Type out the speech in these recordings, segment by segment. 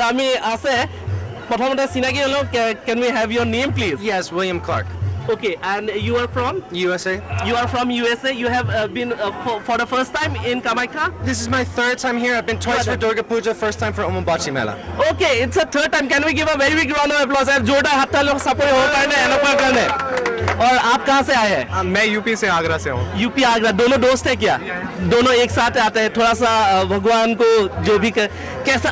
আমি আছে প্ৰথমতে চিনাকি হলো can we have your name please Yes, William Clark, okay and you are from USA. You are from USA. You have been for the first time in Kamakya. This is my third time here. I've been twice for Durga Puja, first time for Omombachi Mela. Okay, it's a third time. Can we give a very big round of applause? जोरदार हाथ तालियों support हो करने एनोपा करने. और आप कहाँ से आए हैं? मैं यूपी से आगरा से हूँ. यूपी आगरा. दोनों दोस्त हैं क्या? दोनों एक साथ आते हैं. थोड़ा सा भगवान को जो भी कैसा?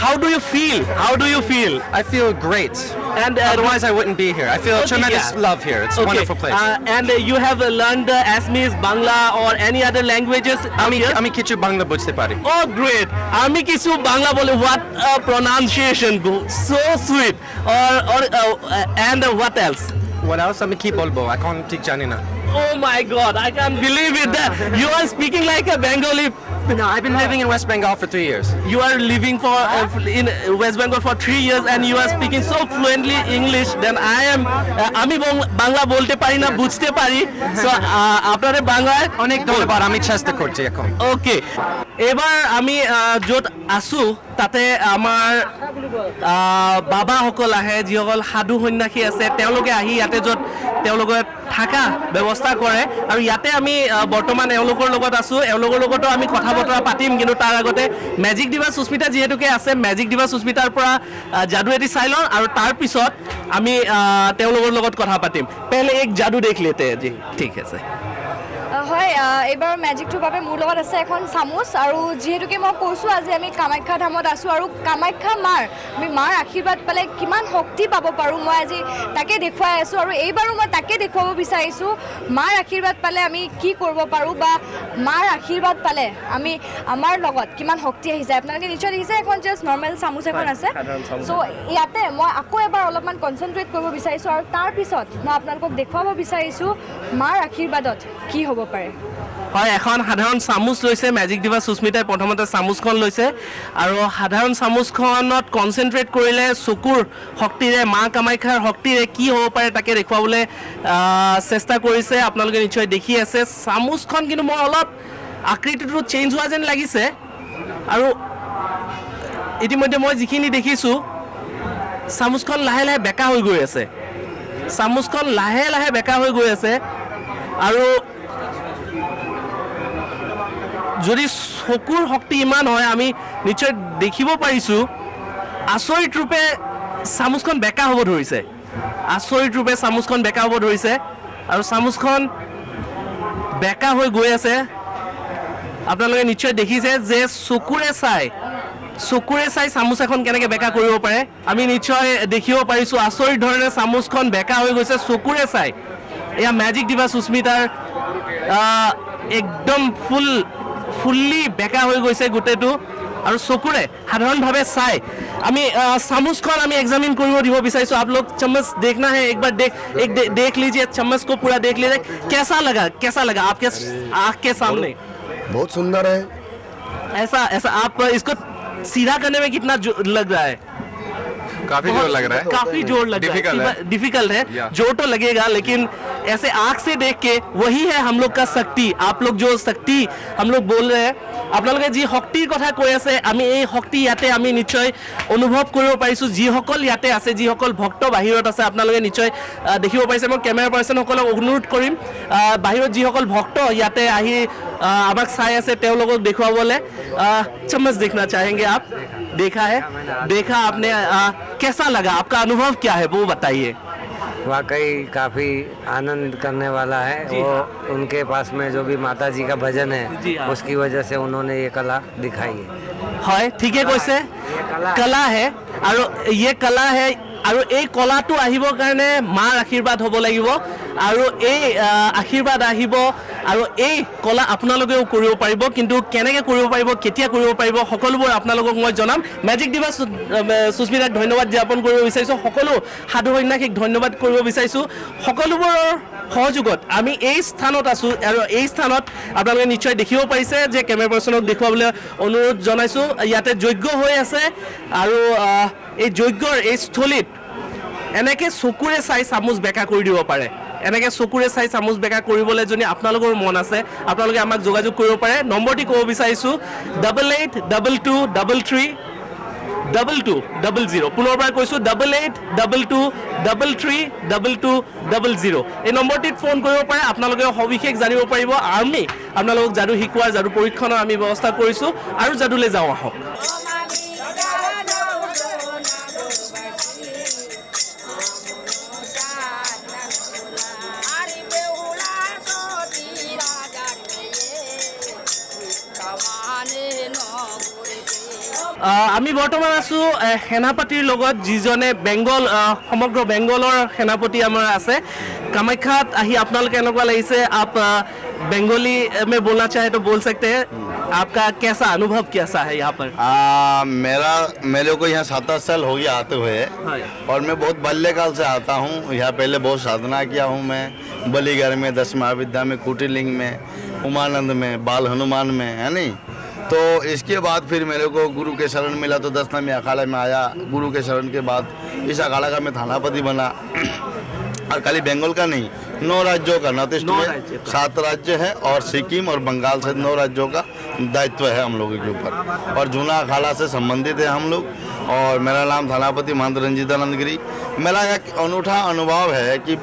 How do you feel? How do you feel? I feel great. And Otherwise, I wouldn't be here. I feel tremendous love here. It's a wonderful place. And you have learned Assamese, Bangla, or any other languages? আমি কিছু বাংলা বুঝতে পারি. Oh, great! আমি কিছু বাংলা বলে. What a pronunciation! So sweet. And what else? What else? আমি কি বলবো? এখন ঠিক জানি না. Oh my God! I can't believe it. That you are speaking like a Bengali. No, I've been living in West Bengal for 3 years. You are living in West Bengal for 3 years and you are speaking so fluently English. Then I am. আমি বাংলা বলতে পারি না বুঝতে পারি. So আপনাদের বাংলায় অনেক ধন্যবাদ. আমি চেষ্টা করছি এখন. ওকে এবার আমি য'ত আছোঁ তাতে আমাৰ বাবাসকল আহে যিসকল সাধু সন্যাসী আছে তেওঁলোকে আহি ইয়াতে য'ত তেওঁলোকে থাকা ব্যৱস্থা কৰে আৰু ইয়াতে আমি বৰ্তমান এওঁলোকৰ লগত আছোঁ এওঁলোকৰ লগতো আমি কথা বতৰা পাতিম কিন্তু তাৰ আগতে মেজিক দিবা সুস্মিতা যিহেতুকে আছে মেজিক দিবা সুস্মিতাৰ পৰা যাদু এটি চাই লওঁ আৰু তাৰ পিছত আমি তেওঁলোকৰ লগত কথা পাতিম পেহলে এক যাদু দেখ লেতে জি ঠিক আছে হয় এবাৰ মেজিকটোৰ বাবে মোৰ লগত আছে এখন চামুচ আৰু যিহেতুকে মই কৈছোঁ আজি আমি কামাখ্যা ধামত আছোঁ আৰু কামাখ্যা আমি মাৰ আশীৰ্বাদ পালে কিমান শক্তি পাব পাৰোঁ মই আজি তাকে দেখুৱাই আছোঁ আৰু এইবাৰো মই তাকে দেখুৱাব বিচাৰিছোঁ মাৰ আশীৰ্বাদ পালে আমি কি কৰিব পাৰোঁ বা মাৰ আশীৰ্বাদ পালে আমি আমাৰ লগত কিমান শক্তি আহি যায় আপোনালোকে নিশ্চয় দেখিছে এখন জাষ্ট নৰ্মেল চামুচ এখন আছে চ' ইয়াতে মই আকৌ এবাৰ অলপমান কনচেনট্ৰেট কৰিব বিচাৰিছোঁ আৰু তাৰপিছত মই আপোনালোকক দেখুৱাব বিচাৰিছোঁ মাৰ আশীৰ্বাদত কি হ'ব পাৰে হয় এখন সাধাৰণ চামুচ লৈছে মেজিক দিবা সুস্মিতাই প্ৰথমতে চামুচখন লৈছে আৰু সাধাৰণ চামুচখনত কনচেনট্ৰেট কৰিলে চকুৰ শক্তিৰে মা কামাখ্যাৰ শক্তিৰে কি হ'ব পাৰে তাকে দেখুৱাবলৈ চেষ্টা কৰিছে আপোনালোকে নিশ্চয় দেখি আছে চামুচখন কিন্তু মই অলপ আকৃতিটো চেঞ্জ হোৱা যেন লাগিছে আৰু ইতিমধ্যে মই যিখিনি দেখিছোঁ চামুচখন লাহে লাহে বেকা হৈ গৈ আছে চামুচখন লাহে লাহে বেকা হৈ গৈ আছে আৰু যদি চকুৰ শক্তি ইমান হয় আমি নিশ্চয় দেখিব পাৰিছোঁ আচৰিত ৰূপে চামুচখন বেকা হ'ব ধৰিছে আচৰিত ৰূপে চামুচখন বেকা হ'ব ধৰিছে আৰু চামুচখন বেকা হৈ গৈ আছে আপোনালোকে নিশ্চয় দেখিছে যে চকুৰে চাই চামুচ এখন কেনেকৈ বেকা কৰিব পাৰে আমি নিশ্চয় দেখিব পাৰিছোঁ আচৰিত ধৰণে চামুচখন বেকা হৈ গৈছে চকুৰে চাই এয়া মেজিক দিবা সুস্মিতাৰ একদম ফুল্লি বেকা হৈ গৈছে গোটেইটো আৰু চকুৰে সাধাৰণভাৱে চাই আমি চামুচখন আমি एग्जामिन কৰিব দিব বিচাৰিছোঁ आप लोग चम्मच देखना है एक बार देख लीजिए चम्मच को पूरा देख लीजिए कैसा लगा आपके आँख के सामने बहुत सुंदर है ऐसा आप इसको सीधा करने में कितना लग रहा है काफी जोर लग रहा है. काफी जोर लग रहा है डिफिकल्ट है जोर तो लगेगा लेकिन ऐसे आंख से देख के वही है हम लोग का शक्ति आप लोग जो शक्ति हम लोग बोल रहे हैं আপোনালোকে যি শক্তিৰ কথা কৈ আছে আমি এই শক্তি ইয়াতে আমি নিশ্চয় অনুভৱ কৰিব পাৰিছোঁ যিসকল ইয়াতে আছে যিসকল ভক্ত বাহিৰত আছে আপোনালোকে নিশ্চয় দেখিব পাৰিছে মই কেমেৰা পাৰ্চনসকলক অনুৰোধ কৰিম বাহিৰত যিসকল ভক্ত ইয়াতে আহি আমাক চাই আছে তেওঁলোকক দেখুৱাবলৈ चम्मच देखना चाहेंगे आप देखा आपने कैसा लगा आपका अनुभव क्या है वो बताइए वाकई काफ़ी आनंद करने वाला है वो उनके पास में जो भी माता जी का भजन है उसकी वजह से उन्होंने ये कला दिखाई है হয় ঠিকে কৈছে কলা है আৰু ये कला है আৰু এই কলাটো আহিবৰ কাৰণে মাৰ আশীৰ্বাদ হ'ব লাগিব আৰু এই আশীৰ্বাদ আহিব আৰু এই কলা আপোনালোকেও কৰিব পাৰিব কিন্তু কেনেকৈ কৰিব পাৰিব কেতিয়া কৰিব পাৰিব সকলোবোৰ আপোনালোকক মই জনাম মেজিক দিবা সুস্মিতাক ধন্যবাদ জ্ঞাপন কৰিব বিচাৰিছোঁ সকলো সাধু সন্যাসীক ধন্যবাদ কৰিব বিচাৰিছোঁ সকলোবোৰৰ সহযোগত আমি এই স্থানত আছোঁ আৰু এই স্থানত আপোনালোকে নিশ্চয় দেখিব পাৰিছে যে কেমেৰা পাৰ্চনক দেখুৱাবলৈ অনুৰোধ জনাইছোঁ ইয়াতে যজ্ঞ হৈ আছে আৰু এই যজ্ঞৰ এই স্থলীত এনেকৈ চকুৰে চাই চামুচ বেকা কৰি দিব পাৰে এনেকৈ চকুৰে চাই চামুচ বেকা কৰিবলৈ যদি আপোনালোকৰ মন আছে আপোনালোকে আমাক যোগাযোগ কৰিব পাৰে নম্বৰটি ক'ব বিচাৰিছোঁ 882233 882200 পুনৰবাৰ কৈছোঁ 8822332200 এই নম্বৰটিত ফোন কৰিব পাৰে আপোনালোকে সবিশেষ জানিব পাৰিব আমি আপোনালোকক যাদু শিকোৱাৰ যাদু পৰীক্ষণৰ আমি ব্যৱস্থা কৰিছোঁ আৰু যাদুলৈ যাওঁ আহক আমি বৰ্তমান আছোঁ সেনাপতিৰ লগত যিজনে বেংগল সমগ্ৰ বেংগলৰ সেনাপতি আমাৰ আছে কামাখ্যাত আহি আপোনালোকে এনেকুৱা লাগিছে आप बंगाली में बोलना चाहे तो बोल सकते हैं आपका कैसा अनुभव कैसा है यहाँ पर मेरे को यहाँ 7 साल हो गया आते हुए और मैं बहुत बाल्यकाल से आता हूँ यहाँ पहले बहुत साधना किया हूँ मैं बलीगढ़ में 10 महाविद्या में कुटिलिंग में उमानंद में बाल हनुमान में है नहीं तो इसके बाद फिर मेरे को गुरु के शरण मिला तो 10वें अखाड़े में आया गुरु के शरण के बाद इस अखाड़ा का मैं थानापति बना और खाली बंगाल का नहीं 9 राज्यों का नॉर्थ ईस्ट में 7 राज्य है और सिक्किम और बंगाल से 9 राज्यों का दायित्व है हम लोगों के ऊपर और जूना अखाड़ा से संबंधित है हम लोग और मेरा नाम थानापति महंत रंजीतानंद गिरी मेरा एक अनूठा अनुभव है कि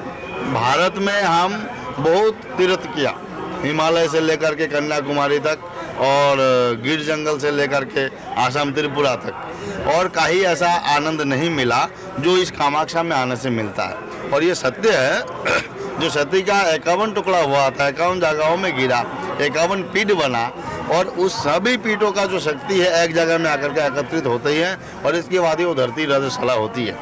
भारत में हम बहुत तीर्थ किया हिमालय से लेकर के कन्याकुमारी तक और गिर जंगल से लेकर के आसाम त्रिपुरा तक और कहीं ऐसा आनंद नहीं मिला जो इस कामाख्या में आने से मिलता है और ये सत्य है जो सती का 51 टुकड़ा हुआ था 51 जगहों में गिरा 51 पीठ बना और उस सभी पीठों का जो शक्ति है एक जगह में आकर के एकत्रित होती है और इसके बाद ही वो धरती रजस्वला होती है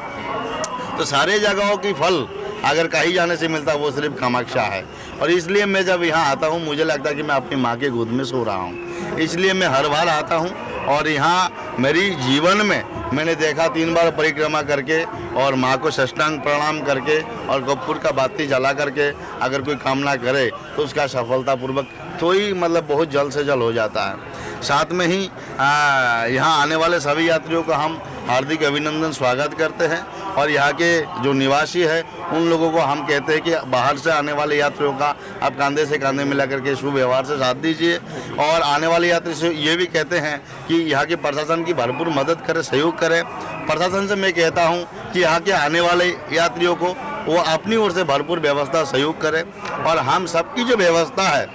तो सारे जगहों की फल अगर कहीं जाने से मिलता वो सिर्फ कामाख्या है और इसलिए मैं जब यहाँ आता हूँ मुझे लगता है कि मैं अपनी माँ के गोद में सो रहा हूँ इसलिए मैं हर बार आता हूँ और यहाँ मेरी जीवन में मैंने देखा 3 बार परिक्रमा करके और माँ को साष्टांग प्रणाम करके और कपूर का बाती जला करके अगर कोई कामना करे तो उसका सफलतापूर्वक तो ही मतलब बहुत जल्द से जल्द हो जाता है साथ में ही यहाँ आने वाले सभी यात्रियों का हम हार्दिक अभिनंदन स्वागत करते हैं और यहाँ के जो निवासी है उन लोगों को हम कहते हैं कि बाहर से आने वाले यात्रियों का आप कंधे से कंधे मिला करके शुभ व्यवहार से साथ दीजिए और आने वाले यात्री से ये भी कहते हैं कि यहाँ के प्रशासन की भरपूर मदद करें सहयोग करें प्रशासन से मैं कहता हूँ कि यहाँ के आने वाले यात्रियों को वो अपनी ओर से भरपूर व्यवस्था सहयोग करें और हम सबकी जो व्यवस्था है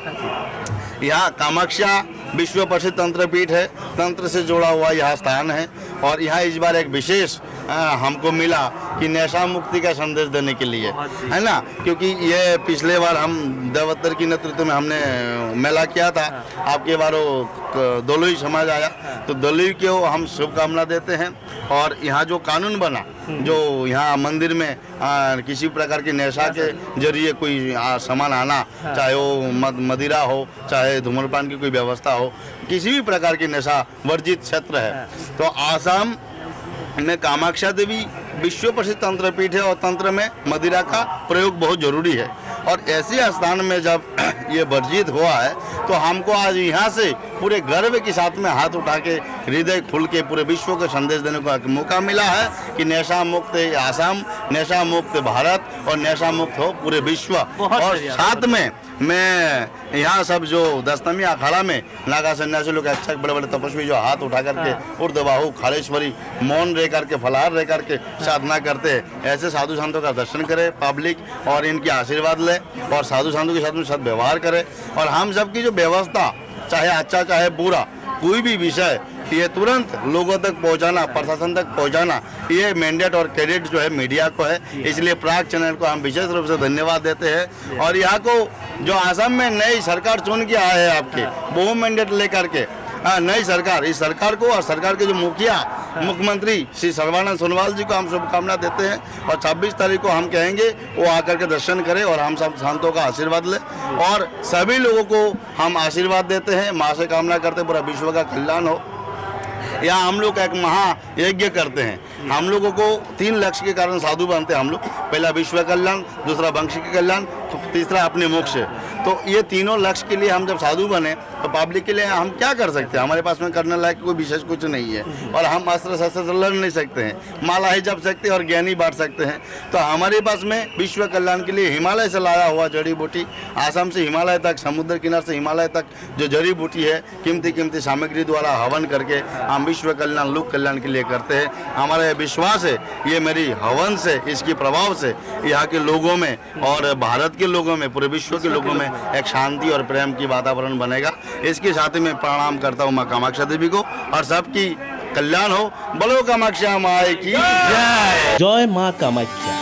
यहाँ कामाख्या विश्व प्रसिद्ध तंत्र पीठ है तंत्र से जुड़ा हुआ यहाँ स्थान है और यहाँ इस बार एक विशेष हमको मिला कि नशा मुक्ति का संदेश देने के लिए है ना क्योंकि ये पिछले बार हम देवोत्तर की नेतृत्व में हमने मेला किया था आपके बार वो दलोई समाज आया तो दलोई को हम शुभकामना देते हैं और यहाँ जो कानून बना जो यहाँ मंदिर में किसी प्रकार की नशा के जरिए कोई सामान आना चाहे वो मदिरा हो चाहे धूम्रपान की कोई व्यवस्था हो किसी भी प्रकार की नशा वर्जित क्षेत्र है तो आसाम में कामाख्या देवी विश्व प्रसिद्ध तंत्र पीठ है और तंत्र में मदिरा का प्रयोग बहुत जरूरी है और ऐसे स्थान में जब ये वर्जित हुआ है तो हमको आज यहाँ से पूरे गर्व के साथ में हाथ उठा के हृदय खुल के पूरे विश्व को संदेश देने का मौका मिला है कि नशा मुक्त आसाम नशा मुक्त भारत और नशा मुक्त हो पूरे विश्व और साथ में मैं यहाँ सब जो 10वें अखाड़ा में नागा सन्यासी लोग अच्छा बड़े बड़े तपस्वी जो हाथ उठा करके उर्दबाहु खालेश्वरी मौन रह करके फलाहार रह करके साधना करते हैं ऐसे साधु संतों का दर्शन करें पब्लिक और इनके आशीर्वाद ले और साधु संतों के साथ में सद्व्यवहार करें और हम सब की जो व्यवस्था चाहे अच्छा चाहे बुरा कोई भी विषय ये तुरंत लोगों तक पहुंचाना प्रशासन तक पहुंचाना ये मैंडेट और क्रेडिट जो है मीडिया को है इसलिए प्राग चैनल को हम विशेष रूप से धन्यवाद देते हैं और यहाँ को जो आसाम में नई सरकार चुन के आए हैं आपके बहु मैंडेट लेकर के नई सरकार इस सरकार को और सरकार के जो मुखिया मुख्यमंत्री श्री सर्बानंद सोनोवाल जी को हम शुभकामना देते हैं और 26 तारीख को हम कहेंगे वो आकर के दर्शन करें और हम सब संतों का आशीर्वाद लें और सभी लोगों को हम आशीर्वाद देते हैं माँ से कामना करते हैं पूरा विश्व का कल्याण हो यहाँ हम लोग एक महायज्ञ करते हैं हम लोगों को 3 लक्ष्य के कारण साधु बनते हैं हम लोग पहला विश्व कल्याण दूसरा वंश के कल्याण तीसरा अपने मोक्ष तो ये तीनों लक्ष्य के लिए हम जब साधु बने तो पब्लिक के लिए हम क्या कर सकते हैं? हमारे पास में करने लायक कोई विशेष कुछ नहीं है, और हम अस्त्र शस्त्र से लड़ नहीं सकते हैं, माला ही जप सकते हैं और ज्ञानी बांट सकते हैं। तो हमारे पास में विश्व कल्याण के लिए हिमालय से लाया हुआ जड़ी बूटी, आसाम से हिमालय तक, समुद्र किनारे से हिमालय तक जो जड़ी बूटी है, कीमती सामग्री द्वारा हवन करके हम विश्व कल्याण, लोक कल्याण के लिए करते हैं। हमारा यह विश्वास है, ये मेरी हवन से, इसके प्रभाव से यहाँ के लोगों में और भारत के लोगों में, पूरे विश्व के लोगों में एक शांति और प्रेम की वातावरण बनेगा। इसके साथ ही मैं प्रणाम करता हूँ माँ कामाख्या देवी को, और सबकी कल्याण हो। बोलो कामाख्या माई की जय। जय माँ कामाख्या।